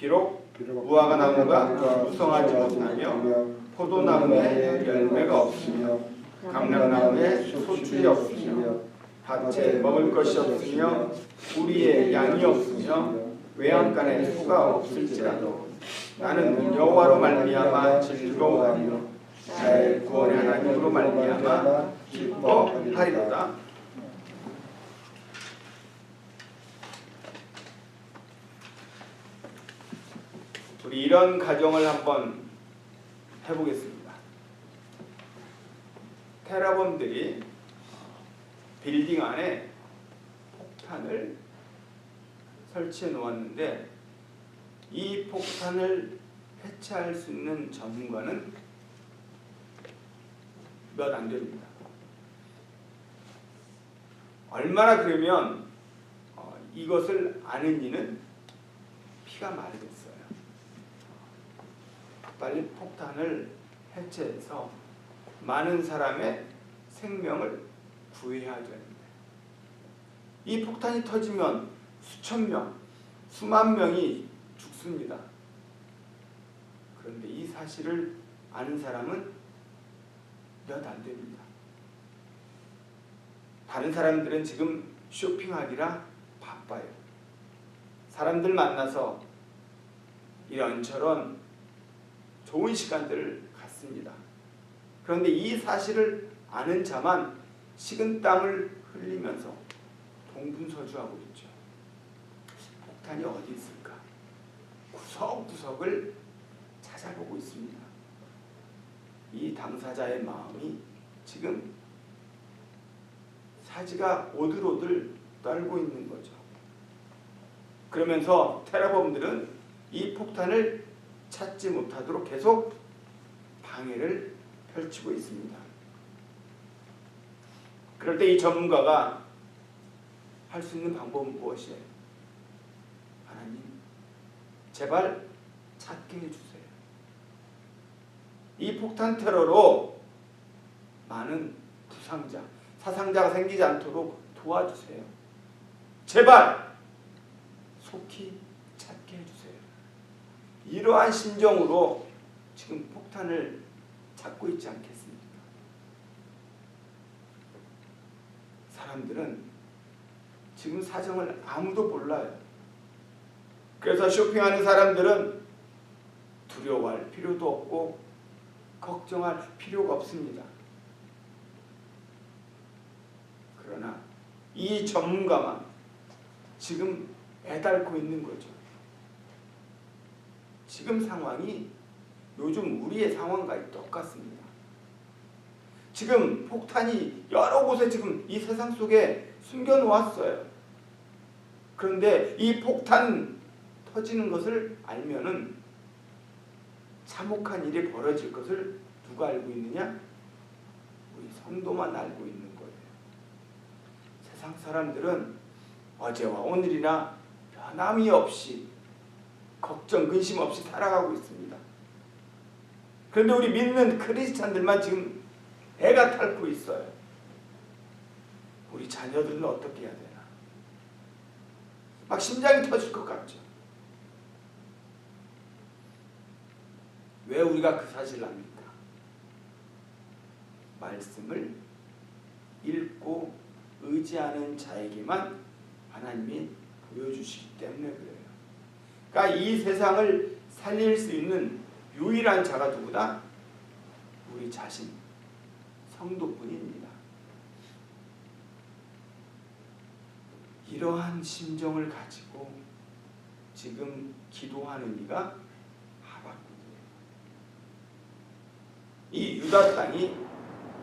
비록 무화과 나무가 무성하지 못하며 포도나무에 열매가 없으며 감람나무에 소출이 없으며 밭에 먹을 것이 없으며 우리의 양이 없으며 외양간에 소가 없을지라도 나는 여호와로 말미암아 즐거워하며 나의 구원의 하나님으로 말미암아 기뻐하리로다. 우리 이런 가정을 한번 해보겠습니다. 테러범들이 빌딩 안에 폭탄을 설치해 놓았는데 이 폭탄을 해체할 수 있는 전문가는 몇 안 됩니다. 얼마나 그러면 이것을 아는 이는 피가 마르겠어요. 빨리 폭탄을 해체해서 많은 사람의 생명을 구해야 되는데 이 폭탄이 터지면 수천 명, 수만 명이 죽습니다. 그런데 이 사실을 아는 사람은 몇 안 됩니다. 다른 사람들은 지금 쇼핑하기라 바빠요. 사람들 만나서 이런저런 좋은 시간들을 갖습니다. 그런데 이 사실을 아는 자만 식은땀을 흘리면서 동분서주하고 있죠. 폭탄이 어디 있을까? 구석구석을 찾아보고 있습니다. 이 당사자의 마음이 지금 사지가 오들오들 떨고 있는 거죠. 그러면서 테러범들은 이 폭탄을 찾지 못하도록 계속 방해를 펼치고 있습니다. 그럴 때 이 전문가가 할 수 있는 방법은 무엇이에요? 하나님, 제발 찾게 해주세요. 이 폭탄 테러로 많은 부상자, 사상자가 생기지 않도록 도와주세요. 제발 속히 찾게 해주세요. 이러한 심정으로 지금 폭탄을 찾고 있지 않겠습니까? 사람들은 지금 사정을 아무도 몰라요. 그래서 쇼핑하는 사람들은 두려워할 필요도 없고 걱정할 필요가 없습니다. 그러나 이 전문가만 지금 애달고 있는 거죠. 지금 상황이 요즘 우리의 상황과 똑같습니다. 지금 폭탄이 여러 곳에 지금 이 세상 속에 숨겨놓았어요. 그런데 이 폭탄 터지는 것을 알면은 참혹한 일이 벌어질 것을 누가 알고 있느냐? 우리 성도만 알고 있는 거예요. 세상 사람들은 어제와 오늘이나 변함이 없이 걱정, 근심 없이 살아가고 있습니다. 그런데 우리 믿는 크리스찬들만 지금 애가 닳고 있어요. 우리 자녀들은 어떻게 해야 되나? 막 심장이 터질 것 같죠. 왜 우리가 그 사실을 압니까? 말씀을 읽고 의지하는 자에게만 하나님이 보여주시기 때문에 그래요. 그러니까 이 세상을 살릴 수 있는 유일한 자가 누구다? 우리 자신, 성도뿐입니다. 이러한 심정을 가지고 지금 기도하는 이가 하박국이에요. 이 유다 땅이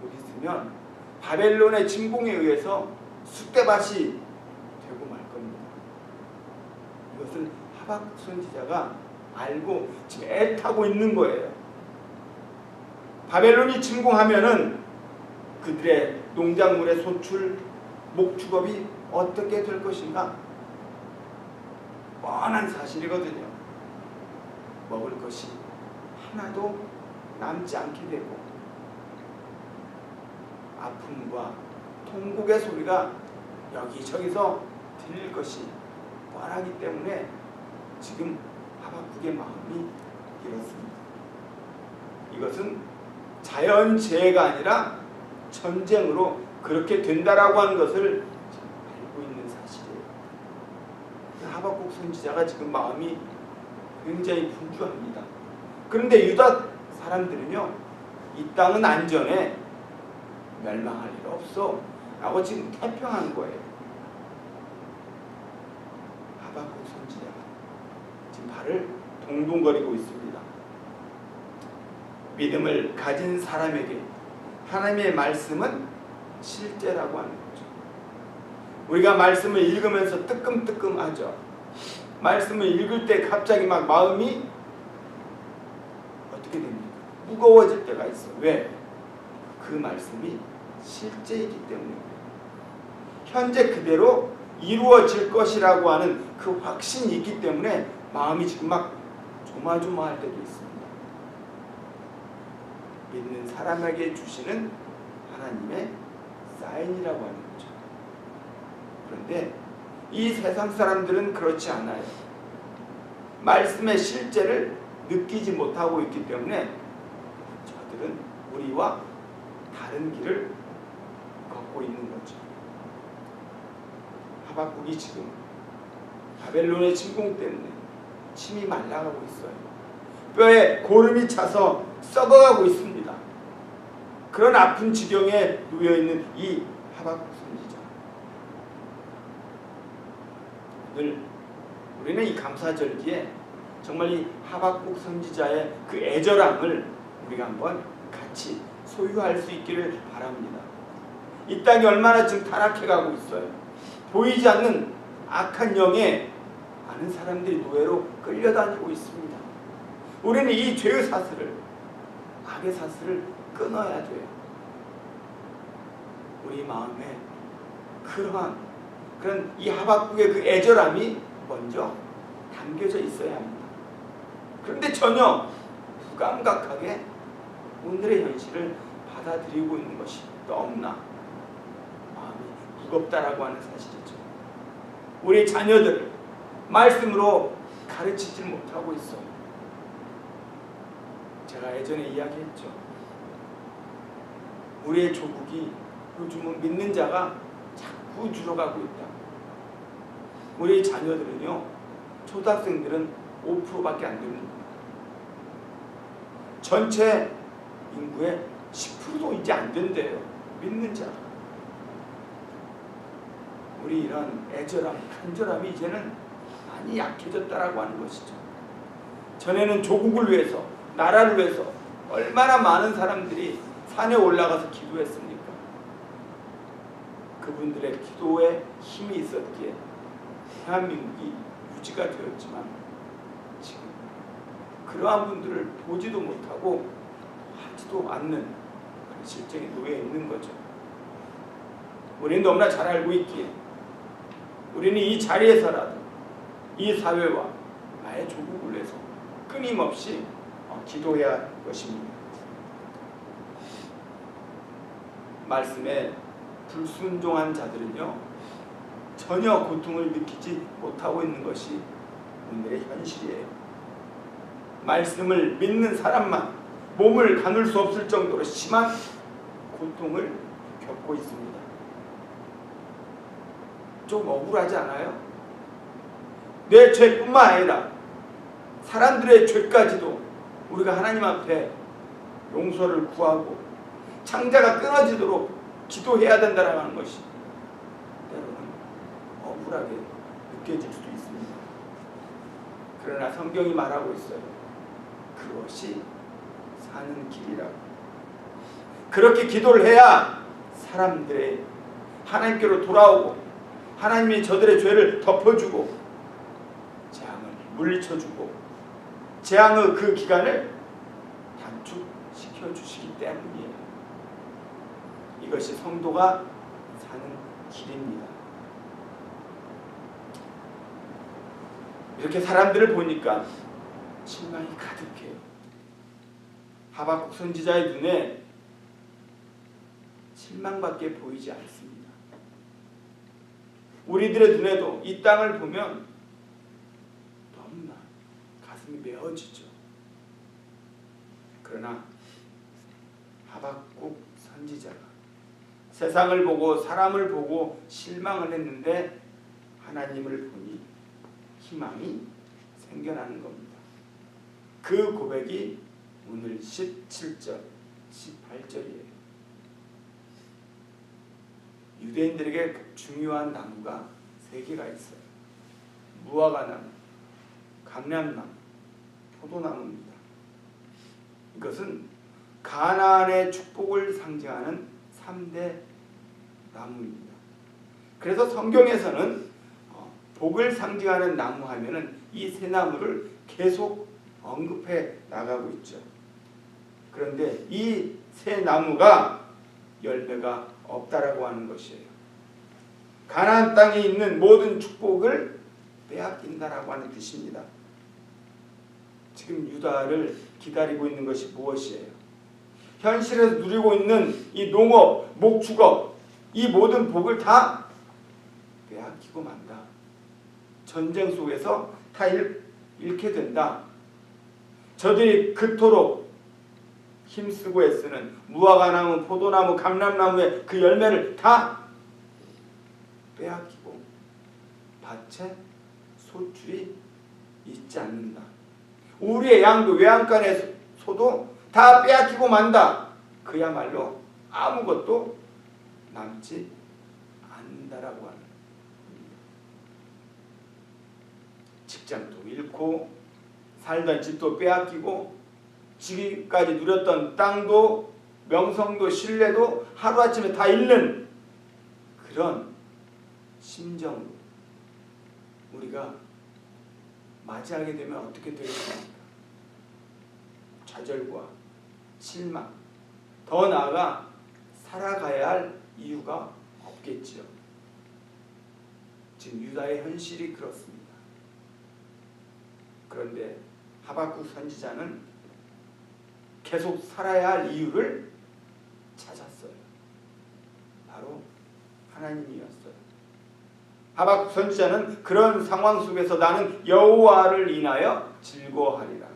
곧 있으면 바벨론의 침공에 의해서 쑥대밭이 되고 말 겁니다. 이것을 하박국 선지자가 알고 지금 애타고 있는 거예요. 바벨론이 침공하면은 그들의 농작물의 소출, 목축업이 어떻게 될 것인가? 뻔한 사실이거든요. 먹을 것이 하나도 남지 않게 되고 아픔과 통곡의 소리가 여기저기서 들릴 것이 뻔하기 때문에 지금 하박국의 마음이 이렇습니다. 이것은 자연재해가 아니라 전쟁으로 그렇게 된다라고 하는 것을 알고 있는 사실이에요. 하박국 선지자가 지금 마음이 굉장히 분주합니다. 그런데 유다 사람들은요, 이 땅은 안전해, 멸망할 일 없어 라고 지금 태평한 거예요. 하박국 선지자가 지금 발을 동동거리고 있습니다. 믿음을 가진 사람에게 하나님의 말씀은 실제라고 하는 거죠. 우리가 말씀을 읽으면서 뜨끔뜨끔하죠. 말씀을 읽을 때 갑자기 막 마음이 어떻게 됩니까? 무거워질 때가 있어. 왜? 그 말씀이 실제이기 때문에. 현재 그대로 이루어질 것이라고 하는 그 확신이 있기 때문에 마음이 지금 막 조마조마할 때도 있습니다. 믿는 사람에게 주시는 하나님의 사인이라고 하는 거죠. 그런데 이 세상 사람들은 그렇지 않아요. 말씀의 실제를 느끼지 못하고 있기 때문에 저들은 우리와 다른 길을 걷고 있는 거죠. 하박국이 지금 바벨론의 침공 때문에 침이 말라가고 있어요. 뼈에 고름이 차서 썩어가고 있습니다. 그런 아픈 지경에 놓여있는 이 하박국 선지자. 오늘 우리는 이 감사절기에 정말 이 하박국 선지자의 그 애절함을 우리가 한번 같이 소유할 수 있기를 바랍니다. 이 땅이 얼마나 지금 타락해가고 있어요. 보이지 않는 악한 영에 많은 사람들이 노예로 끌려다니고 있습니다. 우리는 이 죄의 사슬을, 악의 사슬을 끊어야 돼요. 우리 마음에 그런 이 하박국의 그 애절함이 먼저 담겨져 있어야 합니다. 그런데 전혀 무감각하게 오늘의 현실을 받아들이고 있는 것이 너무나 마음이 무겁다라고 하는 사실이죠. 우리 자녀들을 말씀으로 가르치지 못하고 있어요. 제가 예전에 이야기했죠. 우리의 조국이 요즘은 믿는 자가 자꾸 줄어가고 있다. 우리 자녀들은요, 초등학생들은 5%밖에 안 됩니다. 전체 인구의 10%도 이제 안 된대요. 믿는 자. 우리 이런 애절함, 간절함이 이제는 많이 약해졌다라고 하는 것이죠. 전에는 조국을 위해서, 나라를 위해서 얼마나 많은 사람들이 산에 올라가서 기도했습니까? 그분들의 기도에 힘이 있었기에 대한민국이 유지가 되었지만 지금 그러한 분들을 보지도 못하고 하지도 않는 그런 실정에 놓여 있는 거죠. 우리는 너무나 잘 알고 있기에 우리는 이 자리에서라도 이 사회와 나의 조국을 위해서 끊임없이 기도해야 할 것입니다. 말씀에 불순종한 자들은요, 전혀 고통을 느끼지 못하고 있는 것이 오늘의 현실이에요. 말씀을 믿는 사람만 몸을 가눌 수 없을 정도로 심한 고통을 겪고 있습니다. 좀 억울하지 않아요? 내 죄뿐만 아니라 사람들의 죄까지도 우리가 하나님 앞에 용서를 구하고 창자가 끊어지도록 기도해야 된다는 것이 때로는 억울하게 느껴질 수도 있습니다. 그러나 성경이 말하고 있어요. 그것이 사는 길이라고. 그렇게 기도를 해야 사람들의 하나님께로 돌아오고 하나님이 저들의 죄를 덮어주고 재앙을 물리쳐주고 재앙의 그 기간을 단축시켜 주시기 때문이에요. 이것이 성도가 사는 길입니다. 이렇게 사람들을 보니까 실망이 가득해요. 하박국 선지자의 눈에 실망밖에 보이지 않습니다. 우리들의 눈에도 이 땅을 보면 너무나 가슴이 되어지죠. 그러나 하박국 선지자가 세상을 보고 사람을 보고 실망을 했는데 하나님을 보니 희망이 생겨나는 겁니다. 그 고백이 오늘 17절, 18절이에요. 유대인들에게 중요한 나무가 3개가 있어요. 무화과나무, 감람나무, 포도나무입니다. 이것은 가나안의 축복을 상징하는 3대 나무입니다. 그래서 성경에서는 복을 상징하는 나무 하면은 이 3나무를 계속 언급해 나가고 있죠. 그런데 이 3나무가 열매가 없다라고 하는 것이에요. 가나안 땅에 있는 모든 축복을 빼앗긴다라고 하는 뜻입니다. 지금 유다를 기다리고 있는 것이 무엇이에요? 현실에서 누리고 있는 이 농업, 목축업, 이 모든 복을 다 빼앗기고 만다. 전쟁 속에서 다 잃게 된다. 저들이 그토록 힘쓰고 애쓰는 무화과나무, 포도나무, 감람나무의 그 열매를 다 빼앗기고 밭에 소출이 있지 않는다. 우리의 양도 외양간의 소도 다 빼앗기고 만다. 그야말로 아무것도 남지 않는다라고 하는 겁니다. 직장도 잃고 살던 집도 빼앗기고 지금까지 누렸던 땅도 명성도 신뢰도 하루아침에 다 잃는 그런 심정으로 우리가 맞이하게 되면 어떻게 되겠습니까? 좌절과 실망, 더 나아가 살아가야 할 이유가 없겠지요. 지금 유다의 현실이 그렇습니다. 그런데 하박국 선지자는 계속 살아야 할 이유를 찾았어요. 바로 하나님이었어요. 하박국 선지자는 그런 상황 속에서 나는 여호와를 인하여 즐거워하리라.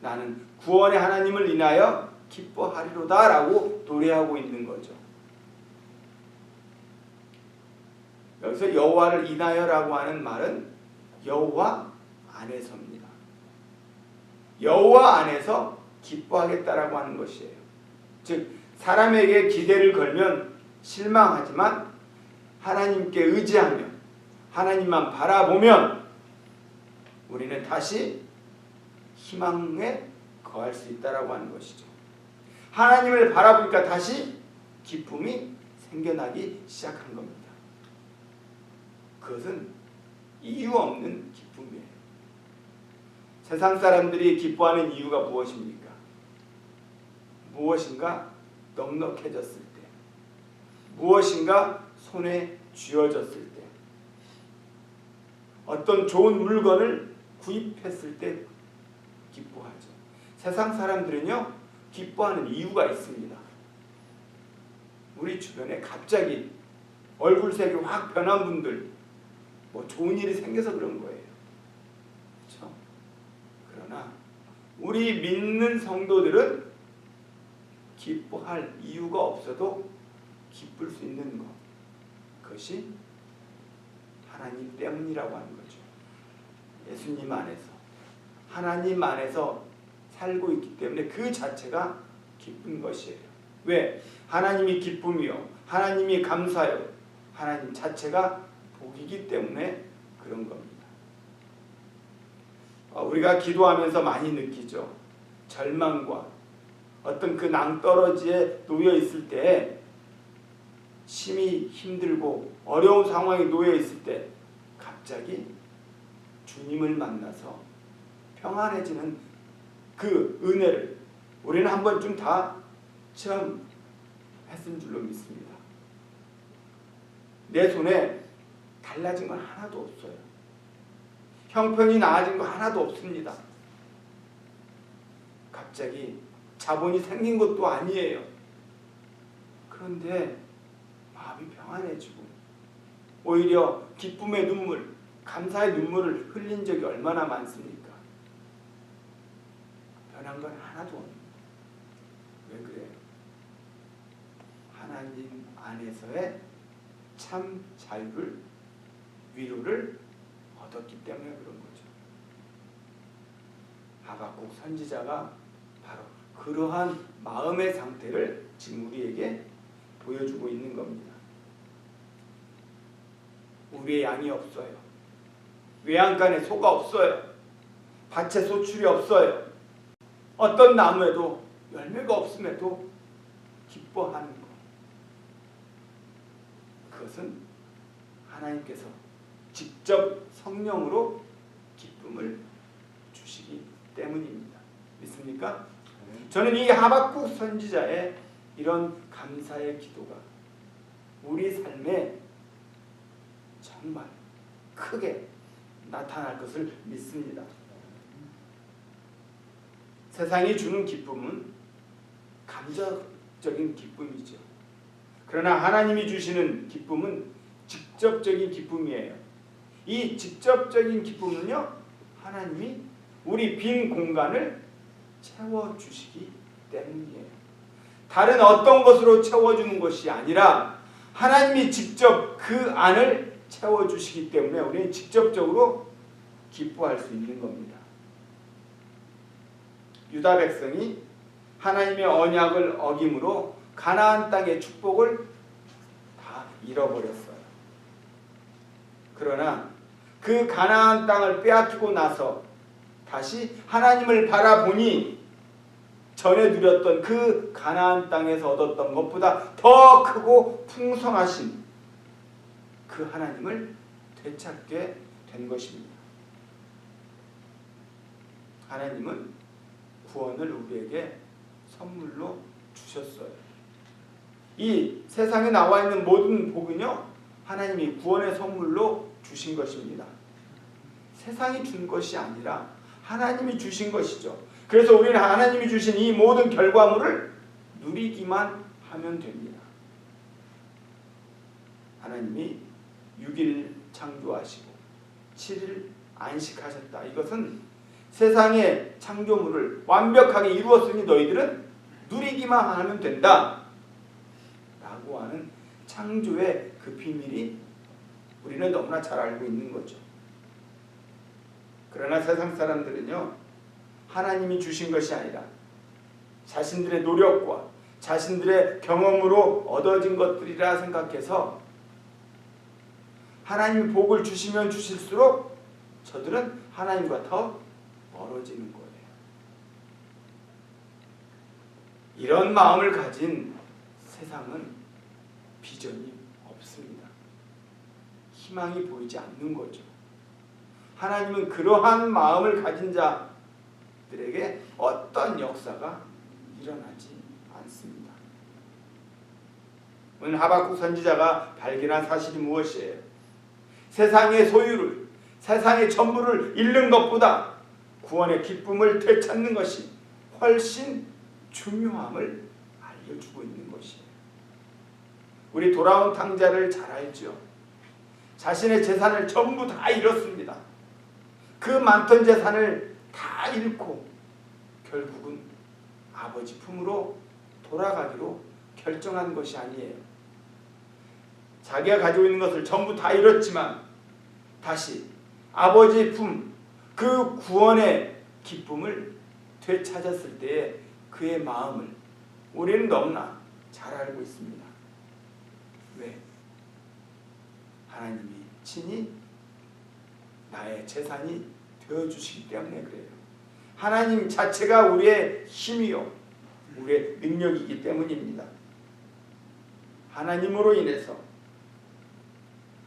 나는 구원의 하나님을 인하여 기뻐하리로다 라고 노래하고 있는 거죠. 여기서 여호와를 인하여라고 하는 말은 여호와 안에서입니다. 여호와 안에서 기뻐하겠다라고 하는 것이에요. 즉 사람에게 기대를 걸면 실망하지만 하나님께 의지하며 하나님만 바라보면 우리는 다시 희망에 거할 수 있다라고 하는 것이죠. 하나님을 바라보니까 다시 기쁨이 생겨나기 시작한 겁니다. 그것은 이유 없는 기쁨이에요. 세상 사람들이 기뻐하는 이유가 무엇입니까? 무엇인가 넉넉해졌을 때, 무엇인가 손에 쥐어졌을 때, 어떤 좋은 물건을 구입했을 때 기뻐하죠. 세상 사람들은요, 기뻐하는 이유가 있습니다. 우리 주변에 갑자기 얼굴색이 확 변한 분들, 뭐 좋은 일이 생겨서 그런 거예요. 그렇죠? 그러나 우리 믿는 성도들은 기뻐할 이유가 없어도 기쁠 수 있는 것, 그것이 하나님 때문이라고 하는 거죠. 예수님 안에서, 하나님 안에서 살고 있기 때문에 그 자체가 기쁜 것이에요. 왜? 하나님이 기쁨이요, 하나님이 감사요, 하나님 자체가 복이기 때문에 그런 겁니다. 우리가 기도하면서 많이 느끼죠. 절망과 어떤 그 낭떠러지에 놓여 있을 때, 심히 힘들고 어려운 상황에 놓여 있을 때 갑자기 주님을 만나서 평안해지는 그 은혜를 우리는 한 번쯤 다 체험했은 줄로 믿습니다. 내 손에 달라진 건 하나도 없어요. 형편이 나아진 거 하나도 없습니다. 갑자기 자본이 생긴 것도 아니에요. 그런데 마음이 평안해지고 오히려 기쁨의 눈물, 감사의 눈물을 흘린 적이 얼마나 많습니까? 변한 건 하나도 없는. 왜 그래요? 하나님 안에서의 참 자유를, 위로를 얻었기 때문에 그런 거죠. 하박국 선지자가 바로 그러한 마음의 상태를 지금 우리에게 보여주고 있는 겁니다. 우리의 양이 없어요. 외양간에 소가 없어요. 밭에 소출이 없어요. 어떤 나무에도 열매가 없음에도 기뻐하는 것. 그것은 하나님께서 직접 성령으로 기쁨을 주시기 때문입니다. 믿습니까? 저는 이 하박국 선지자의 이런 감사의 기도가 우리 삶에 정말 크게 나타날 것을 믿습니다. 세상이 주는 기쁨은 감정적인 기쁨이죠. 그러나 하나님이 주시는 기쁨은 직접적인 기쁨이에요. 이 직접적인 기쁨은요, 하나님이 우리 빈 공간을 채워주시기 때문이에요. 다른 어떤 것으로 채워주는 것이 아니라 하나님이 직접 그 안을 채워주시기 때문에 우리는 직접적으로 기뻐할 수 있는 겁니다. 유다 백성이 하나님의 언약을 어김으로 가나안 땅의 축복을 다 잃어버렸어요. 그러나 그 가나안 땅을 빼앗기고 나서 다시 하나님을 바라보니 전에 누렸던 그 가나안 땅에서 얻었던 것보다 더 크고 풍성하신 그 하나님을 되찾게 된 것입니다. 하나님은 구원을 우리에게 선물로 주셨어요. 이 세상에 나와 있는 모든 복은요, 하나님이 구원의 선물로 주신 것입니다. 세상이 준 것이 아니라 하나님이 주신 것이죠. 그래서 우리는 하나님이 주신 이 모든 결과물을 누리기만 하면 됩니다. 하나님이 6일 창조하시고 7일 안식하셨다. 이것은 세상의 창조물을 완벽하게 이루었으니 너희들은 누리기만 하면 된다 라고 하는 창조의 그 비밀이 우리는 너무나 잘 알고 있는 거죠. 그러나 세상 사람들은요, 하나님이 주신 것이 아니라 자신들의 노력과 자신들의 경험으로 얻어진 것들이라 생각해서 하나님이 복을 주시면 주실수록 저들은 하나님과 더 멀어지는 거예요. 이런 마음을 가진 세상은 비전이 없습니다. 희망이 보이지 않는 거죠. 하나님은 그러한 마음을 가진 자들에게 어떤 역사가 일어나지 않습니다. 오늘 하박국 선지자가 발견한 사실이 무엇이에요? 세상의 소유를, 세상의 전부를 잃는 것보다 구원의 기쁨을 되찾는 것이 훨씬 중요함을 알려주고 있는 것이에요. 우리 돌아온 탕자를 잘 알죠. 자신의 재산을 전부 다 잃었습니다. 그 많던 재산을 다 잃고 결국은 아버지 품으로 돌아가기로 결정한 것이 아니에요. 자기가 가지고 있는 것을 전부 다 잃었지만 다시 아버지 품, 그 구원의 기쁨을 되찾았을 때의 그의 마음을 우리는 너무나 잘 알고 있습니다. 왜? 하나님이 친히 나의 재산이 되어주시기 때문에 그래요. 하나님 자체가 우리의 힘이요, 우리의 능력이기 때문입니다. 하나님으로 인해서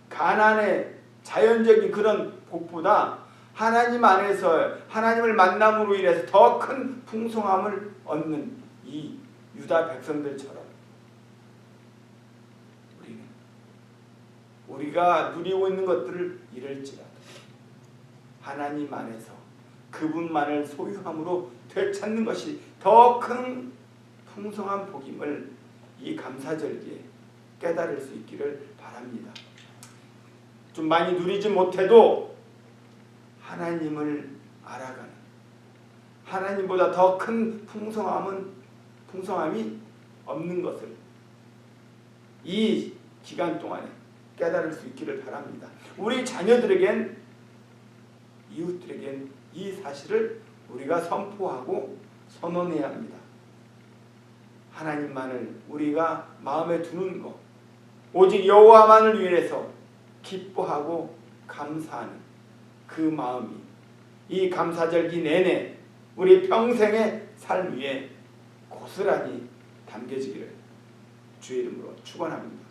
가난의 자연적인 그런 복보다 하나님 안에서 하나님을 만남으로 인해서 더 큰 풍성함을 얻는 이 유다 백성들처럼 우리가 누리고 있는 것들을 잃을지라도 하나님 안에서 그분만을 소유함으로 되찾는 것이 더 큰 풍성한 복임을 이 감사절기에 깨달을 수 있기를 바랍니다. 좀 많이 누리지 못해도 하나님을 알아가는, 하나님보다 더 큰 풍성함이 없는 것을 이 기간 동안에 깨달을 수 있기를 바랍니다. 우리 자녀들에겐, 이웃들에겐 이 사실을 우리가 선포하고 선언해야 합니다. 하나님만을 우리가 마음에 두는 것, 오직 여호와만을 위해서 기뻐하고 감사하는 그 마음이 이 감사절기 내내 우리 평생의 삶 위에 고스란히 담겨지기를 주의 이름으로 축원합니다.